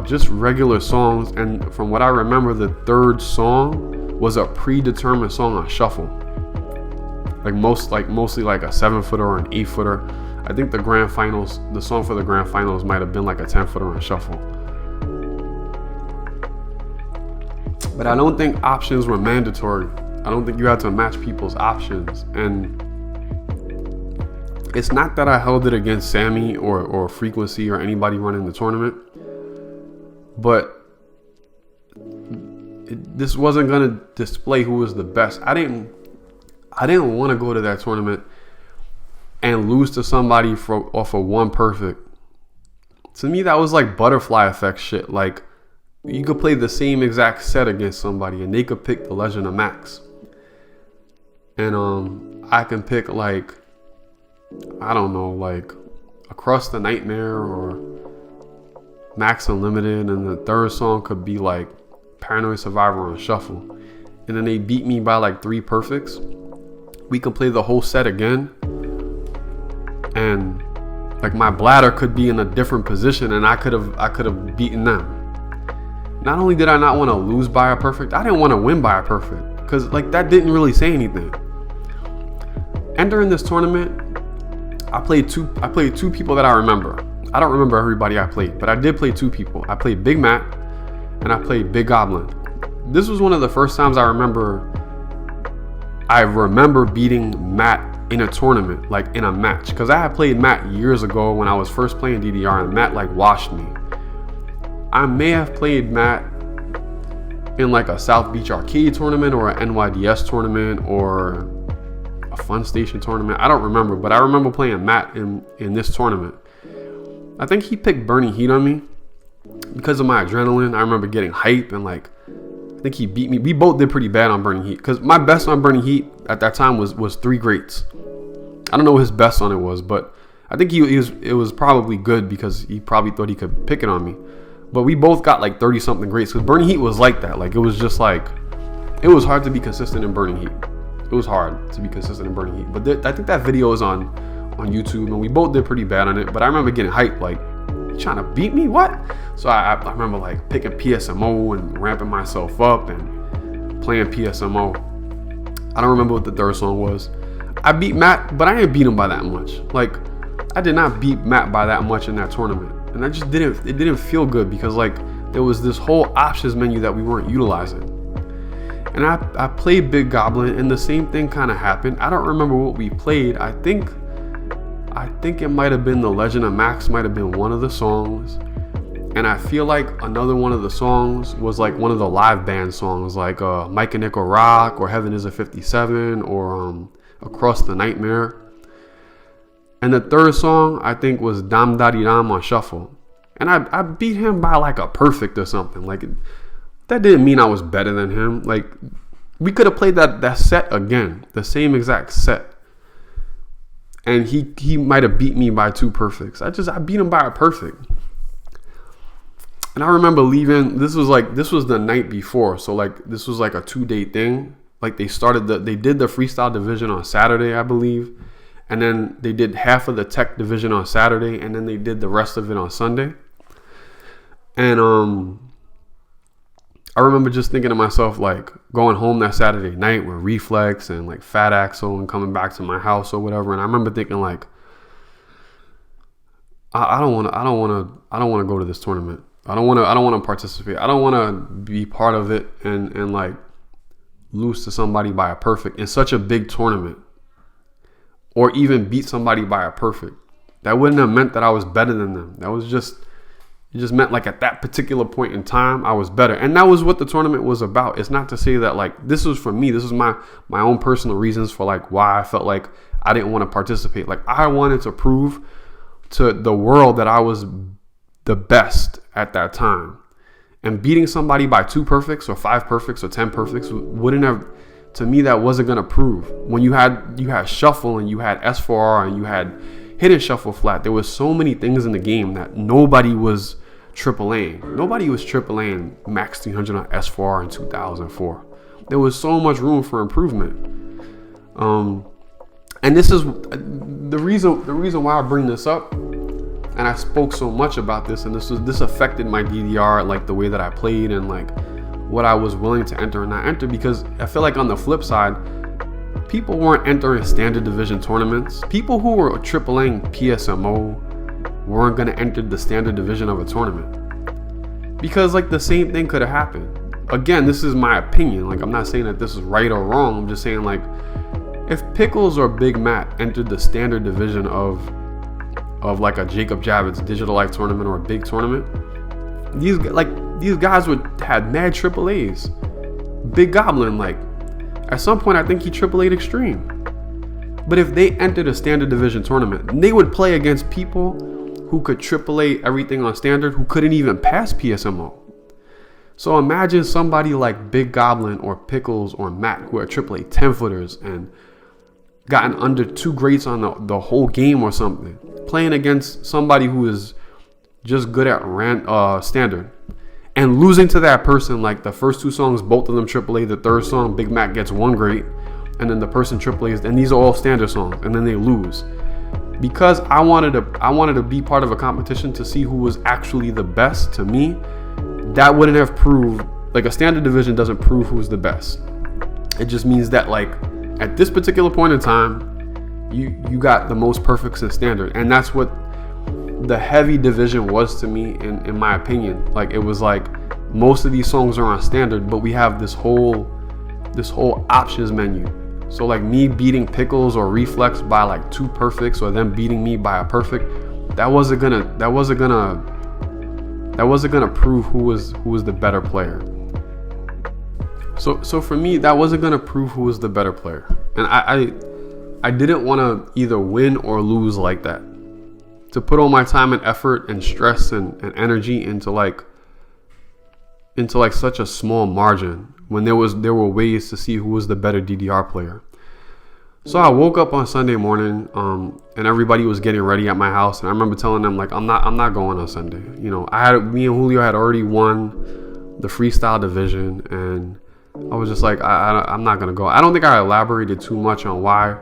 just regular songs. And from what I remember, the third song was a predetermined song on shuffle. Mostly like a 7-footer or an 8-footer. I think the song for the grand finals might have been like a 10-footer on shuffle. But I don't think options were mandatory. I don't think you had to match people's options. And it's not that I held it against Sammy or Frequency or anybody running the tournament, but this wasn't gonna display who was the best. I didn't want to go to that tournament and lose to somebody off of one perfect. To me, that was like butterfly effect shit. Like, you could play the same exact set against somebody and they could pick the Legend of Max, and I can pick like, I don't know, like Across the Nightmare or Max Unlimited, and the third song could be like Paranoid Survivor on shuffle, and then they beat me by like 3 perfects. We could play the whole set again, and like my bladder could be in a different position, and I could have beaten them. Not only did I not want to lose by a perfect, I didn't want to win by a perfect, because like that didn't really say anything. Entering this tournament, I played two people that I remember. I don't remember everybody I played, but I did play 2 people. I played Big Matt and I played Big Goblin. this was one of the first times I remember beating Matt in a tournament, like in a match, because I had played Matt years ago when I was first playing DDR, and Matt like washed me. I may have played Matt in like a South Beach Arcade tournament or an NYDS tournament or a Fun Station tournament. I don't remember, but I remember playing Matt in this tournament. I think he picked Burning Heat on me because of my adrenaline. I remember getting hype, and like I think he beat me. We both did pretty bad on Burning Heat, because my best on Burning Heat at that time was 3 greats. I don't know what his best on it was, but I think it was probably good, because he probably thought he could pick it on me. But we both got like 30 something greats, because Burning Heat was like that. Like it was just like, it was hard to be consistent in Burning Heat. It was hard to be consistent in Burning Heat. But I think that video is on YouTube, and we both did pretty bad on it. But I remember getting hyped, like, you trying to beat me? What? So I remember like picking PSMO and ramping myself up and playing PSMO. I don't remember what the third song was. I beat Matt, but I didn't beat him by that much. Like, I did not beat Matt by that much in that tournament. And it didn't feel good, because like there was this whole options menu that we weren't utilizing. And I played Big Goblin, and the same thing kind of happened. I don't remember what we played. I think it might have been The Legend of Max, might have been one of the songs. And I feel like another one of the songs was like one of the live band songs, like Mike and Nickel Rock, or Heaven is a 57, or Across the Nightmare. And the third song, I think, was Dam Daddy Dam on shuffle. And I beat him by like a perfect or something. Like, that didn't mean I was better than him. Like, we could have played that set again, the same exact set. And he might have beat me by 2 perfects. I beat him by a perfect. And I remember leaving, this was the night before. So like, this was like a 2-day thing. Like they did the freestyle division on Saturday, I believe. And then they did half of the tech division on Saturday, and then they did the rest of it on Sunday. And I remember just thinking to myself, like, going home that Saturday night with Reflex and like Fat Axel and coming back to my house or whatever. And I remember thinking, like, I don't want to go to this tournament. I don't want to participate. I don't want to be part of it and like lose to somebody by a perfect in such a big tournament, or even beat somebody by a perfect. That wouldn't have meant that I was better than them. It just meant like at that particular point in time, I was better. And that was what the tournament was about. It's not to say that like, this was for me. This was my own personal reasons for like why I felt like I didn't want to participate. Like, I wanted to prove to the world that I was the best at that time. And beating somebody by 2 perfects or 5 perfects or 10 perfects wouldn't have, to me, that wasn't going to prove. When you had shuffle and you had S4R and you had hidden shuffle flat, there was so many things in the game that nobody was AAA. Nobody was AAA max 300 on S4R in 2004. There was so much room for improvement. And this is the reason why I bring this up. And I spoke so much about this, and this affected my DDR, like the way that I played and like what I was willing to enter and not enter, because I feel like on the flip side, people weren't entering standard division tournaments. People who were AAA PSMO weren't going to enter the standard division of a tournament, because like the same thing could have happened. Again, this is my opinion. Like, I'm not saying that this is right or wrong. I'm just saying, like, if Pickles or Big Matt entered the standard division of like a Jacob Javits Digital Life tournament or a big tournament, these guys had mad AAAs. Big Goblin, like, at some point I think he AAA'd Extreme. But if they entered a standard division tournament, they would play against people who could AAA everything on standard, who couldn't even pass PSMO. So imagine somebody like Big Goblin or Pickles or Matt, who are AAA 10-footers and gotten under 2 greats on the whole game or something, playing against somebody who is just good at standard, and losing to that person. Like, the first 2 songs, both of them AAA. The third song, Big Mac gets 1 great, and then the person AAAs, and these are all standard songs, and then they lose. Because I wanted to be part of a competition to see who was actually the best. To me, that wouldn't have proved, like, a standard division doesn't prove who's the best. It just means that, like, at this particular point in time, you got the most perfects in standard. And that's what the heavy division was to me, in my opinion. Like, it was like most of these songs are on standard, but we have this whole options menu. So like me beating Pickles or Reflex by like 2 perfects, or them beating me by a perfect, that wasn't gonna prove who was the better player. So for me, that wasn't gonna prove who was the better player, and I didn't want to either win or lose like that. To put all my time and effort and stress and energy into such a small margin, when there were ways to see who was the better DDR player. So I woke up on Sunday morning, and everybody was getting ready at my house, and I remember telling them like, I'm not going on Sunday. You know, me and Julio had already won the freestyle division, and I was just like, I'm not gonna go. I don't think I elaborated too much on why.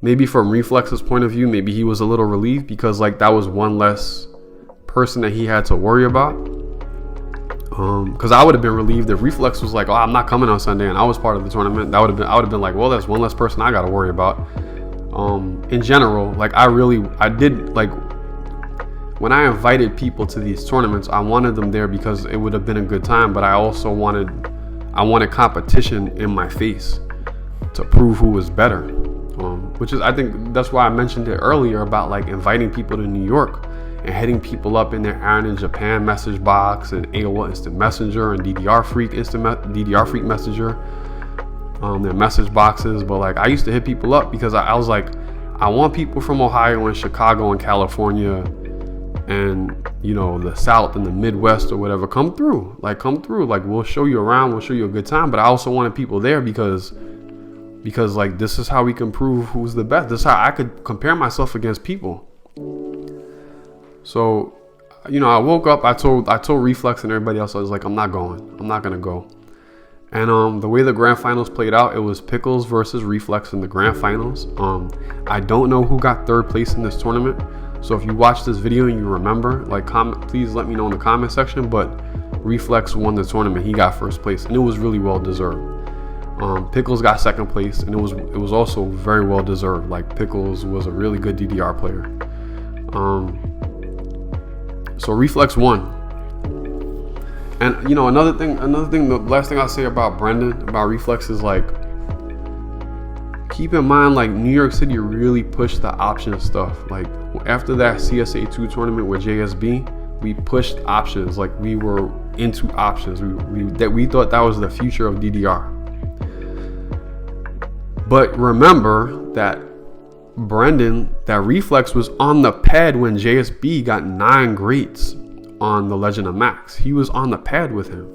Maybe from Reflex's point of view, maybe he was a little relieved because like that was one less person that he had to worry about. Because I would have been relieved if Reflex was like, oh, I'm not coming on Sunday, and I was part of the tournament. I would have been like, well, that's one less person I got to worry about. In general, like I did like when I invited people to these tournaments, I wanted them there because it would have been a good time, but I also wanted competition in my face to prove who was better. Which is, I think that's why I mentioned it earlier about like inviting people to New York and hitting people up in their Aaron in Japan message box and AOL Instant Messenger and DDR Freak Messenger, their message boxes. But like I used to hit people up because I was like, I want people from Ohio and Chicago and California and, you know, the South and the Midwest or whatever, come through. Like we'll show you around, we'll show you a good time. But I also wanted people there because like this is how we can prove who's the best. This is how I could compare myself against people. So, you know, I woke up, I told Reflex and everybody else, I was like, I'm not gonna go. And the way the grand finals played out, it was Pickles versus Reflex in the grand finals. I don't know who got 3rd place in this tournament. So if you watch this video and you remember, like, please let me know in the comment section. But Reflex won the tournament. He got 1st place, and it was really well deserved. Pickles got 2nd place, and it was also very well deserved. Like Pickles was a really good DDR player. So Reflex won. And you know, another thing, the last thing I'll say about Reflex is like, keep in mind like New York City really pushed the option stuff. Like after that CSA 2 tournament with JSB, we pushed options. Like we were into options. We thought that was the future of DDR. But remember that Reflex was on the pad when JSB got 9 greats on the Legend of Max. He was on the pad with him.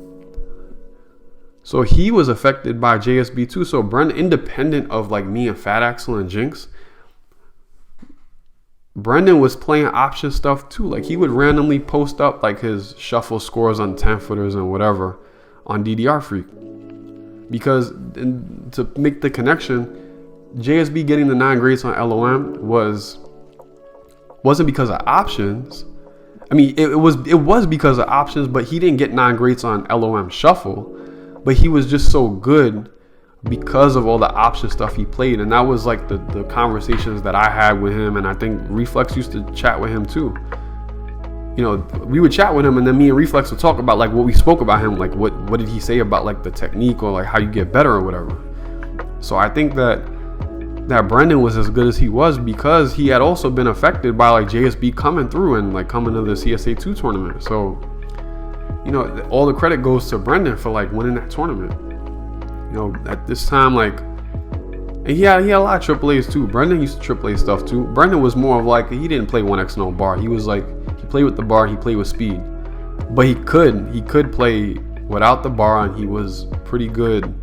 So he was affected by JSB too. So Brendan, independent of like me and Fat Axel and Jinx, Brendan was playing option stuff too. Like he would randomly post up like his shuffle scores on 10 footers and whatever on DDR Freak. Because to make the connection, JSB getting the 9 greats on LOM wasn't because of options. I mean, it was because of options, but he didn't get 9 greats on LOM shuffle. But he was just so good because of all the option stuff he played. And that was like the conversations that I had with him. And I think Reflex used to chat with him too. You know, we would chat with him, and then me and Reflex would talk about like what we spoke about him, like what did he say about like the technique or like how you get better or whatever. So I think that Brendan was as good as he was because he had also been affected by like JSB coming through and like coming to the CSA 2 tournament. So, you know, all the credit goes to Brendan for like winning that tournament. You know, at this time, like, and he had a lot of AAAs too. Brendan used to AAA stuff too. Brendan was more of like, he didn't play 1x no bar. He was like, he played with the bar, he played with speed. But he could play without the bar, and he was pretty good.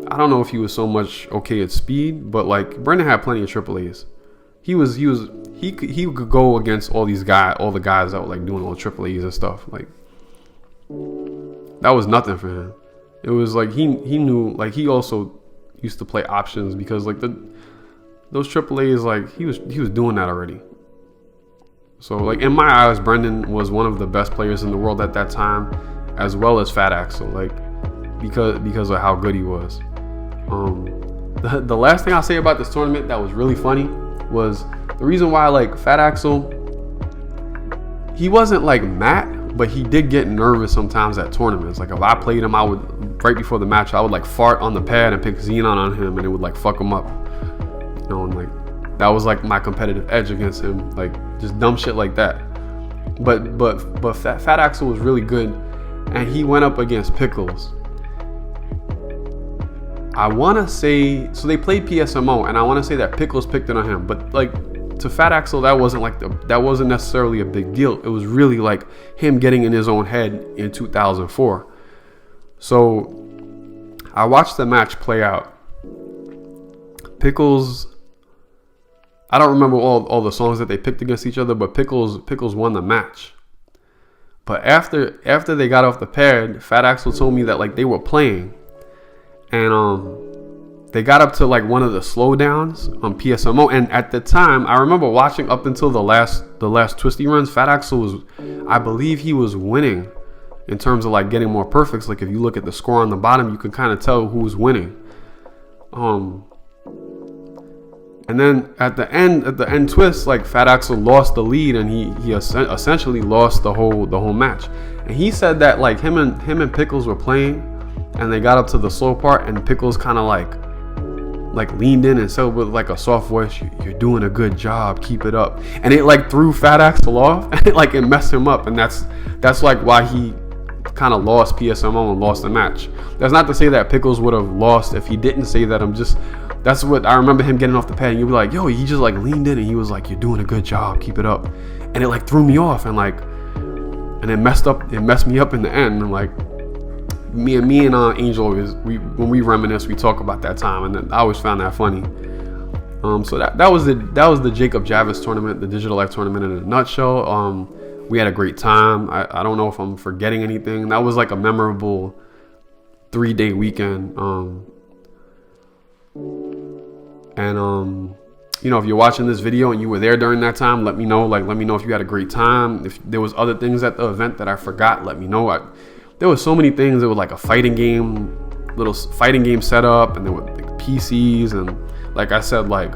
I don't know if he was so much okay at speed, but like Brendan had plenty of AAAs. He could go against all the guys that were like doing all AAAs and stuff. Like that was nothing for him. It was like he knew, like he also used to play options because like those AAAs, like he was doing that already. So like in my eyes, Brendan was one of the best players in the world at that time, as well as Fat Axel, like because of how good he was. The last thing I'll say about this tournament that was really funny was the reason why like Fat Axel, he wasn't like Matt, but he did get nervous sometimes at tournaments. Like if I played him, I would, right before the match, I would like fart on the pad and pick Xenon on him, and it would like fuck him up. You know, and like that was like my competitive edge against him, like just dumb shit like that. But Fat Axel was really good, and he went up against Pickles. I want to say, so they played PSMO, and I want to say that Pickles picked it on him, but like to Fat Axel, that wasn't necessarily a big deal. It was really like him getting in his own head in 2004. So I watched the match play out. Pickles, I don't remember all the songs that they picked against each other, but Pickles won the match. But after they got off the pad, Fat Axel told me that like they were playing, and they got up to like one of the slowdowns on PSMO, and at the time I remember watching up until the last twisty runs. Fat Axel was, I believe he was winning in terms of like getting more perfects. Like if you look at the score on the bottom, you can kind of tell who was winning. And then at the end twist, like Fat Axel lost the lead, and he essentially lost the whole match. And he said that like him and Pickles were playing, and they got up to the slow part, and Pickles kind of like leaned in and said with like a soft voice, "You're doing a good job, keep it up." And it like threw Fat Axel off, and it messed him up, and that's like why he kind of lost PSMO and lost the match. That's not to say that Pickles would have lost if he didn't say that. That's what I remember him getting off the pad, and you'd be like, yo, he just like leaned in and he was like, "You're doing a good job, keep it up." And it like threw me off, and it messed me up in the end. And like me and Angel when we reminisce, we talk about that time, and I always found that funny. So that was the Jacob Javits tournament, the Digital Life tournament in a nutshell. We had a great time. I don't know if I'm forgetting anything. That was like a memorable 3-day weekend. You know, if you're watching this video and you were there during that time, let me know. Like, let me know if you had a great time. If there was other things at the event that I forgot, let me know. There was so many things. There was like a little fighting game setup, and there were like PCs, and like I said, like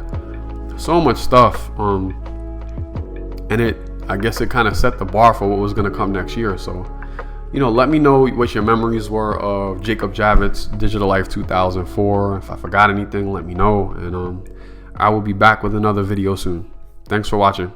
so much stuff. And I guess it kind of set the bar for what was going to come next year. So, you know, let me know what your memories were of Jacob Javits Digital Life 2004. If I forgot anything, let me know, and I will be back with another video soon. Thanks for watching.